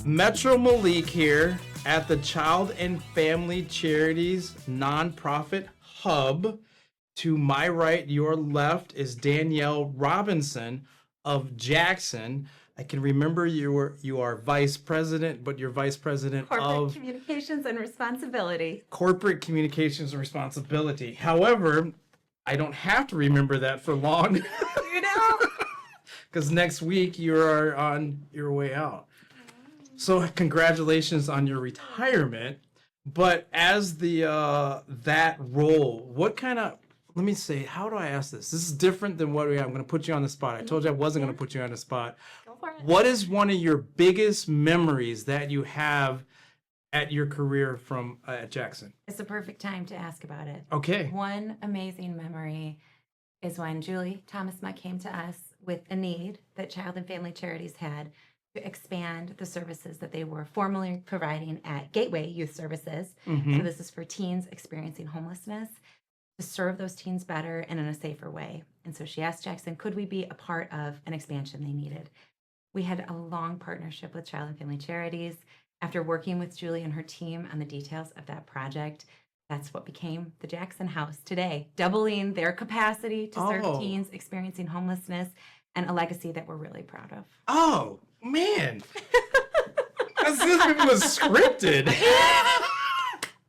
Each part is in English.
Metro Melik here at the Child and Family Charities nonprofit hub. To my right, your left, is Danielle Robinson of Jackson. I can remember you are vice president, but you're vice president Corporate Communications and Responsibility. Corporate Communications and Responsibility. However, I don't have to remember that for long. You know? Because next week you are on your way out. So congratulations on your retirement. But as the that role, what kind of, let me say, how do I ask this? This is different than what we have. I'm going to put you on the spot. I told you I wasn't going to put you on the spot. Go for it. What is one of your biggest memories that you have at your career from at Jackson? It's the perfect time to ask about it. Okay. One amazing memory is when Julie Thomasma came to us with a need that Child and Family Charities had to expand the services that they were formerly providing at Gateway Youth Services. So this is for teens experiencing homelessness, to serve those teens better and in a safer way. And so she asked Jackson, could we be a part of an expansion they needed? We had a long partnership with Child and Family Charities. After working with Julie and her team on the details of that project, that's what became the Jackson House today, doubling their capacity to serve teens experiencing homelessness, and a legacy that we're really proud of. Oh, man. This was scripted.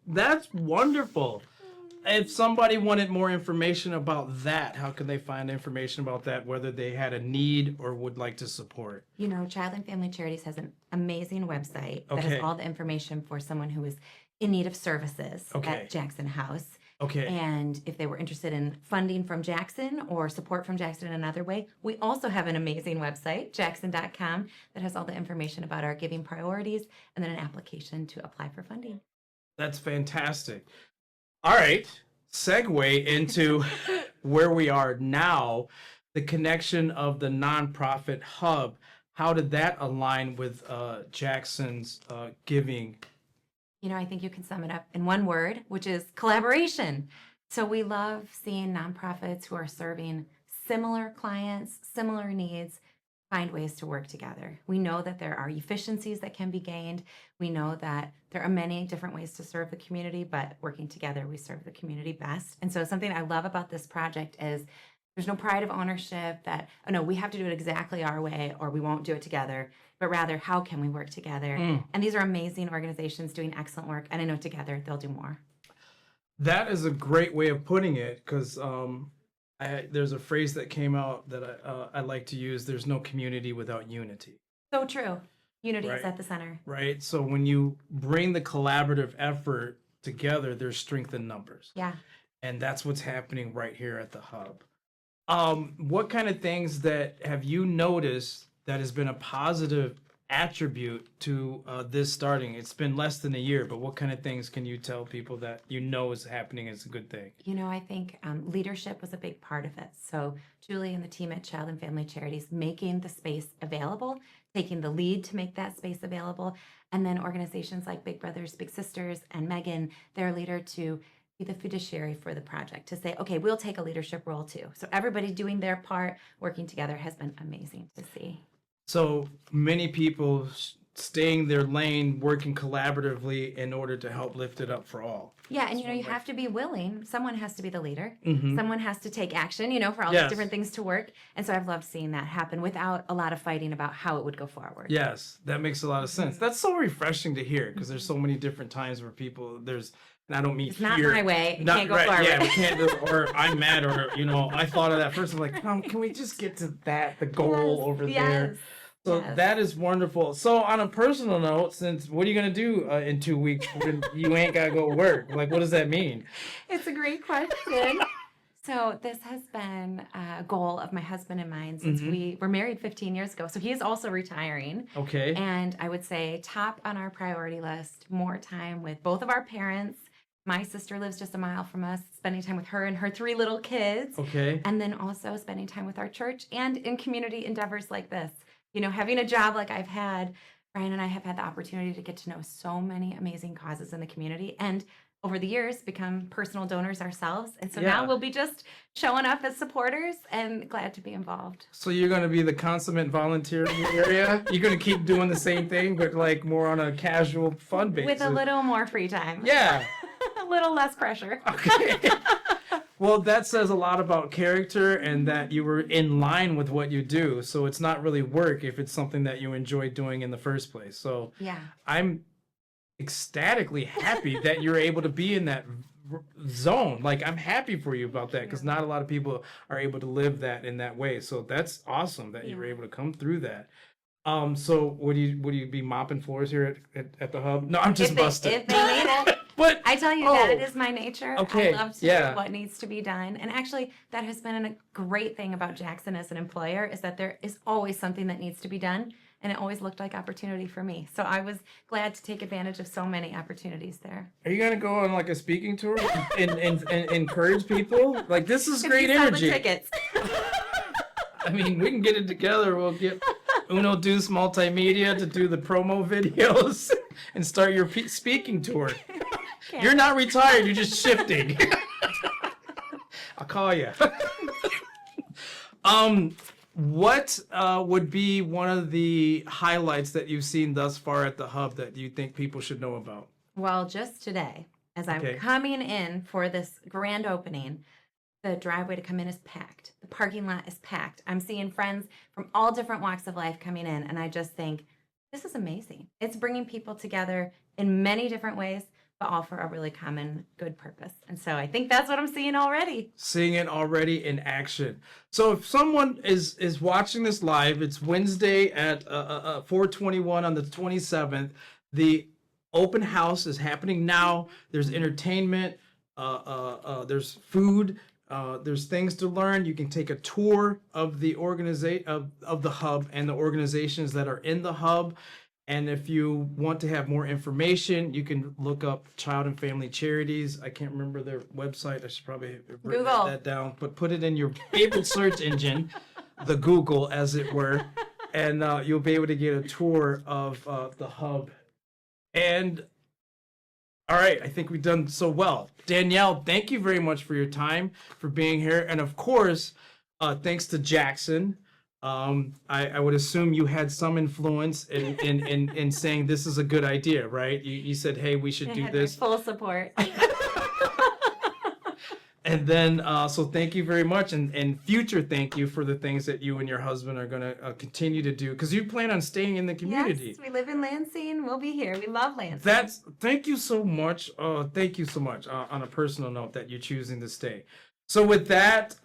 That's wonderful. If somebody wanted more information about that, how can they find information about that, whether they had a need or would like to support? You know, Child and Family Charities has an amazing website that has all the information for someone who is in need of services at Jackson House. Okay. And if they were interested in funding from Jackson or support from Jackson in another way, we also have an amazing website, jackson.com, that has all the information about our giving priorities and then an application to apply for funding. That's fantastic. All right, segue into where we are now, the connection of the nonprofit hub. How did that align with Jackson's giving? You know, I think you can sum it up in one word, which is collaboration. So we love seeing nonprofits who are serving similar clients, similar needs, find ways to work together. We know that there are efficiencies that can be gained. We know that there are many different ways to serve the community, but working together, we serve the community best. And so something I love about this project is there's no pride of ownership that, oh no, we have to do it exactly our way or we won't do it together, but rather how can we work together? And these are amazing organizations doing excellent work. And I know together they'll do more. That is a great way of putting it, because there's a phrase that came out that I like to use. There's no community without unity. So true. Unity is at the center. Right. So when you bring the collaborative effort together, there's strength in numbers. Yeah. And that's what's happening right here at the hub. What kind of things that have you noticed that has been a positive attribute to this starting? It's been less than a year, but what kind of things can you tell people that you know is happening as a good thing? You know, I think leadership was a big part of it. So Julie and the team at Child and Family Charities making the space available, taking the lead to make that space available, and then organizations like Big Brothers Big Sisters and Megan, their leader, to be the fiduciary for the project, to say, okay, we'll take a leadership role too. So everybody doing their part, working together, has been amazing to see. So many people staying their lane, working collaboratively in order to help lift it up for all. Yeah, and you know, you have to be willing. Someone has to be the leader. Someone has to take action, you know, for all these different things to work. And so I've loved seeing that happen without a lot of fighting about how it would go forward. Yes, that makes a lot of sense. That's so refreshing to hear, because there's so many different times where people, and I don't mean it's not my way. It can't go forward. Yeah, we can't do, or I'm mad, or, you know, I thought of that first. I'm like, can we just get to the goal over there? So that is wonderful. So on a personal note, since what are you going to do in 2 weeks when you ain't got to go work? Like, what does that mean? It's a great question. So this has been a goal of my husband and mine since we were married 15 years ago. So he is also retiring. Okay. And I would say top on our priority list, more time with both of our parents. My sister lives just a mile from us, spending time with her and her 3 little kids. Okay. And then also spending time with our church and in community endeavors like this. You know, having a job like I've had, Brian and I have had the opportunity to get to know so many amazing causes in the community and over the years become personal donors ourselves. And so Yeah. now we'll be just showing up as supporters and glad to be involved. So you're going to be the consummate volunteer in the area? You're going to keep doing the same thing, but like more on a casual, fun basis? With a little more free time. Yeah. A little less pressure. Okay. Well, that says a lot about character and that you were in line with what you do. So it's not really work if it's something that you enjoy doing in the first place. So Yeah. I'm ecstatically happy that you're able to be in that zone. Like, I'm happy for you about that, because not a lot of people are able to live that in that way. So that's awesome that you were able to come through that. So would you be mopping floors here at the hub? No, I'm just busting. If they need it. But I tell you, that is my nature. Okay, I love to do what needs to be done. And actually, that has been a great thing about Jackson as an employer, is that there is always something that needs to be done. And it always looked like opportunity for me. So I was glad to take advantage of so many opportunities there. Are you gonna go on like a speaking tour and encourage people? Like, this is Could great you sell the energy. tickets? I mean, we can get it together. We'll get UnoDeuce Multimedia to do the promo videos and start your speaking tour. You're not retired. You're just shifting. I'll call you. What would be one of the highlights that you've seen thus far at the hub that you think people should know about? Well, just today, as I'm coming in for this grand opening, the driveway to come in is packed. The parking lot is packed. I'm seeing friends from all different walks of life coming in, and I just think, this is amazing. It's bringing people together in many different ways, but all for a really common good purpose. And so I think that's what I'm seeing already. Seeing it already in action. So if someone is watching this live, it's Wednesday at 4:21 on the 27th. The open house is happening now. There's entertainment. There's food. There's things to learn. You can take a tour of the of the hub and the organizations that are in the hub. And if you want to have more information, you can look up Child and Family Charities. I can't remember their website. I should probably have written that down. But put it in your favorite search engine, the Google, as it were, and you'll be able to get a tour of the hub. And all right, I think we've done so well. Danielle, thank you very much for your time, for being here. And of course, thanks to Jackson. I would assume you had some influence in saying this is a good idea, right? You said, hey, we should do this. Full support. And then, so thank you very much. And future thank you for the things that you and your husband are going to continue to do, because you plan on staying in the community. Yes, we live in Lansing. We'll be here. We love Lansing. Thank you so much. Thank you so much on a personal note that you're choosing to stay. So with that,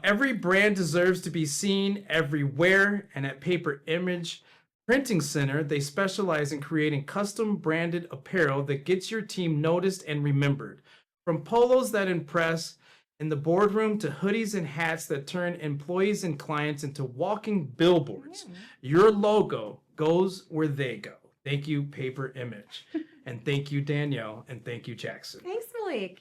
every brand deserves to be seen everywhere. And at Paper Image Printing Center, they specialize in creating custom branded apparel that gets your team noticed and remembered. From polos that impress in the boardroom to hoodies and hats that turn employees and clients into walking billboards, your logo goes where they go. Thank you, Paper Image. And thank you, Danielle. And thank you, Jackson. Thanks, Melik.